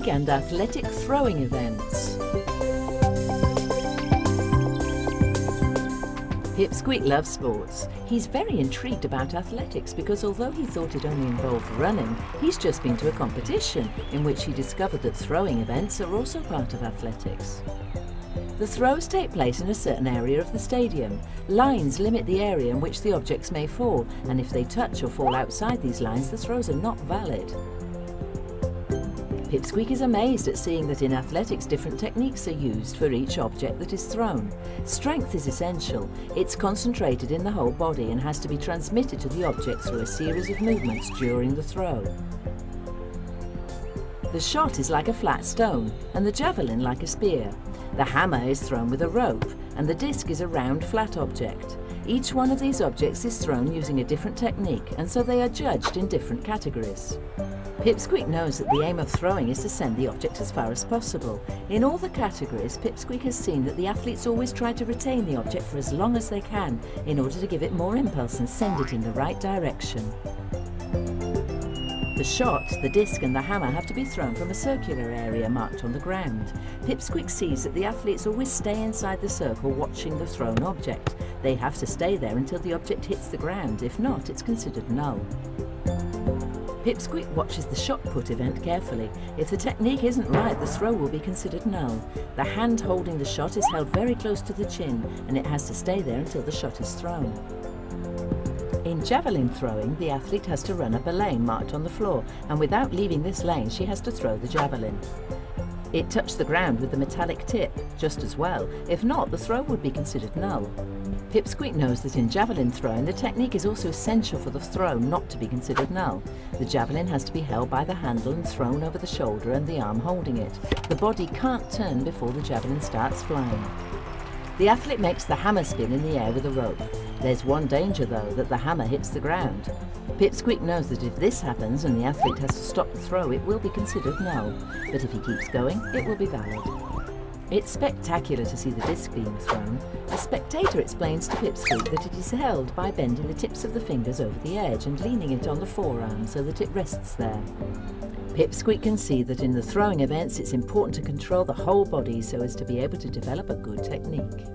PipsQueak and athletic throwing events. PipsQueak loves sports. He's very intrigued about athletics because although he thought it only involved running, he's just been to a competition in which he discovered that throwing events are also part of athletics. The throws take place in a certain area of the stadium. Lines limit the area in which the objects may fall, and if they touch or fall outside these lines, the throws are not valid. PipsQueak is amazed at seeing that in athletics different techniques are used for each object that is thrown. Strength is essential. It's concentrated in the whole body and has to be transmitted to the object through a series of movements during the throw. The shot is like a flat stone and the javelin like a spear. The hammer is thrown with a rope and the disc is a round flat object. Each one of these objects is thrown using a different technique, and so they are judged in different categories. PipsQueak knows that the aim of throwing is to send the object as far as possible. In all the categories, PipsQueak has seen that the athletes always try to retain the object for as long as they can in order to give it more impulse and send it in the right direction. The shot, the disc and the hammer have to be thrown from a circular area marked on the ground. PipsQueak sees that the athletes always stay inside the circle watching the thrown object. They have to stay there until the object hits the ground. If not, it's considered null. PipsQueak watches the shot put event carefully. If the technique isn't right, the throw will be considered null. The hand holding the shot is held very close to the chin and it has to stay there until the shot is thrown. In javelin throwing, the athlete has to run up a lane marked on the floor, and without leaving this lane she has to throw the javelin. It touched the ground with the metallic tip just as well. If not, the throw would be considered null. PipsQueak knows that in javelin throwing the technique is also essential for the throw not to be considered null. The javelin has to be held by the handle and thrown over the shoulder and the arm holding it. The body can't turn before the javelin starts flying. The athlete makes the hammer spin in the air with a rope. There's one danger though, that the hammer hits the ground. PipsQueak knows that if this happens and the athlete has to stop the throw, it will be considered null, but if he keeps going, it will be valid. It's spectacular to see the disc being thrown. A spectator explains to PipsQueak that it is held by bending the tips of the fingers over the edge and leaning it on the forearm so that it rests there. PipsQueak can see that in the throwing events it's important to control the whole body so as to be able to develop a good technique.